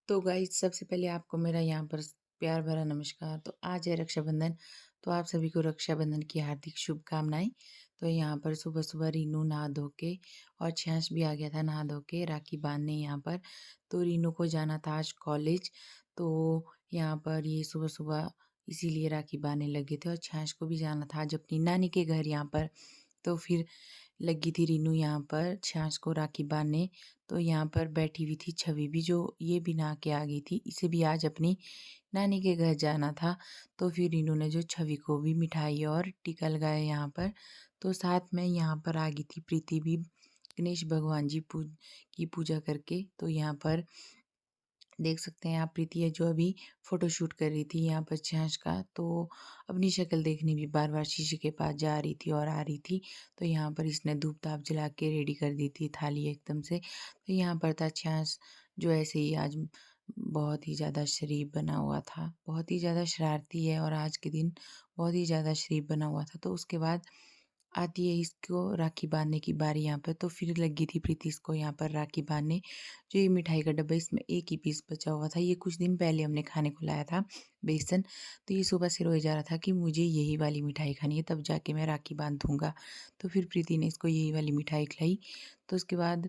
तो गाइस सबसे पहले आपको मेरा यहाँ पर प्यार भरा नमस्कार। तो आज है रक्षाबंधन, तो आप सभी को रक्षाबंधन की हार्दिक शुभकामनाएँ। तो यहाँ पर सुबह-सुबह रीनू नहा धो के और छाछ भी आ गया था नहा धो के राखी बाँधने यहाँ पर। तो रीनू को जाना था आज कॉलेज, तो यहाँ पर ये सुबह-सुबह इसीलिए राखी बाँधने लगे थे और छाछ को भी जाना था आज अपनी नानी के घर यहाँ पर। तो फिर लगी थी रीनू यहाँ पर छाछ को राखी बाँधने। तो यहाँ पर बैठी हुई थी छवि भी, जो ये भी नहा के आ गई थी। इसे भी आज अपनी नानी के घर जाना था। तो फिर रीनू ने जो छवि को भी मिठाई और टीका लगाया यहाँ पर। तो साथ में यहाँ पर आ गई थी प्रीति भी गणेश भगवान जी की पूजा करके। तो यहाँ पर देख सकते हैं आप प्रीति है जो अभी फ़ोटोशूट कर रही थी यहाँ पर छाछ का। तो अपनी शक्ल देखने भी बार-बार शीशे के पास जा रही थी और आ रही थी। तो यहाँ पर इसने धूप-धाप जला के रेडी कर दी थी थाली एकदम से। तो यहाँ पर था छाछ जो ऐसे ही आज बहुत ही ज़्यादा शरीफ बना हुआ था। बहुत ही ज़्यादा शरारती है और आज के दिन बहुत ही ज़्यादा शरीफ बना हुआ था। तो उसके बाद आती है इसको राखी बाँधने की बारी यहाँ पे। तो फिर लगी थी प्रीति इसको यहाँ पर राखी बाँधने। जो ये मिठाई का डब्बा इसमें एक ही पीस बचा हुआ था। ये कुछ दिन पहले हमने खाने को लाया था बेसन। तो ये सुबह से रोए जा रहा था कि मुझे यही वाली मिठाई खानी है, तब जाके मैं राखी बाँधूँगा। तो फिर प्रीति ने इसको यही वाली मिठाई खिलाई। तो उसके बाद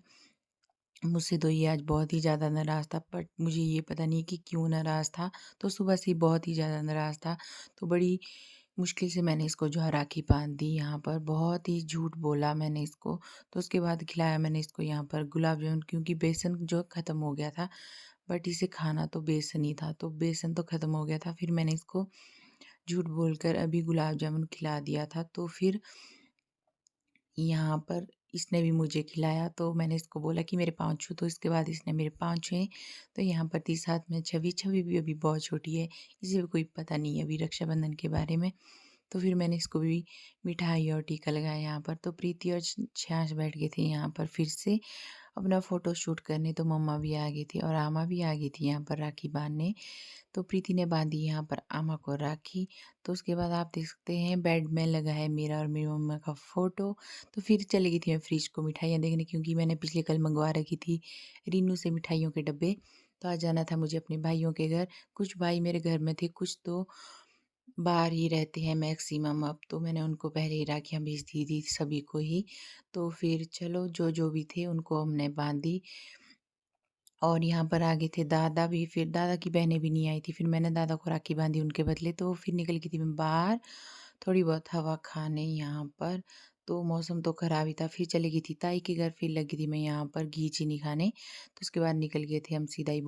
मुझसे तो ये आज बहुत ही ज़्यादा नाराज़ था, बट मुझे ये पता नहीं कि क्यों नाराज़ था। तो सुबह से ही बहुत ही ज़्यादा नाराज़ था। तो बड़ी मुश्किल से मैंने इसको जो है राखी बाँध दी यहाँ पर। बहुत ही झूठ बोला मैंने इसको। तो उसके बाद खिलाया मैंने इसको यहाँ पर गुलाब जामुन, क्योंकि बेसन जो ख़त्म हो गया था, बट इसे खाना तो बेसन ही था। तो बेसन तो ख़त्म हो गया था, फिर मैंने इसको झूठ बोलकर अभी गुलाब जामुन खिला दिया था। तो फिर यहाँ पर इसने भी मुझे खिलाया। तो मैंने इसको बोला कि मेरे पाँव छू, तो इसके बाद इसने मेरे पाँव छुए। तो यहाँ पर थी साथ में छवि। छवि भी अभी बहुत छोटी है, इसे भी कोई पता नहीं है अभी रक्षाबंधन के बारे में। तो फिर मैंने इसको भी मिठाई और टीका लगाया यहाँ पर। तो प्रीति और छाछ बैठ गए थे यहाँ पर फिर से अपना फ़ोटो शूट करने। तो मम्मा भी आ गई थी और आमा भी आ गई थी यहाँ पर राखी बाँधने। तो प्रीति ने बाँधी यहाँ पर आमा को राखी। तो उसके बाद आप देख सकते हैं बेड में लगा है मेरा और मेरी मम्मा का फ़ोटो। तो फिर चली गई थी मैं फ्रिज को मिठाइयाँ देखने, क्योंकि मैंने पिछले कल मंगवा रखी थी रीनू से मिठाइयों के डब्बे। तो आज जाना था मुझे अपने भाइयों के घर। कुछ भाई मेरे घर में थे, कुछ तो बाहर ही रहते हैं मैक्सिमम अब। तो मैंने उनको पहले ही राखियाँ भेज दी थी सभी को ही। तो फिर चलो जो भी थे उनको हमने बाँधी। और यहाँ पर आ गए थे दादा भी, फिर दादा की बहनें भी नहीं आई थी। फिर मैंने दादा को राखी बाँधी उनके बदले। तो फिर निकल गई थी मैं बाहर थोड़ी बहुत हवा खाने यहाँ पर। तो मौसम तो ख़राब ही था। फिर चली गई थी ताई के घर, फिर लगी थी मैं यहाँ पर घी चीनी खाने। तो उसके बाद निकल गए थे हम सीधा ही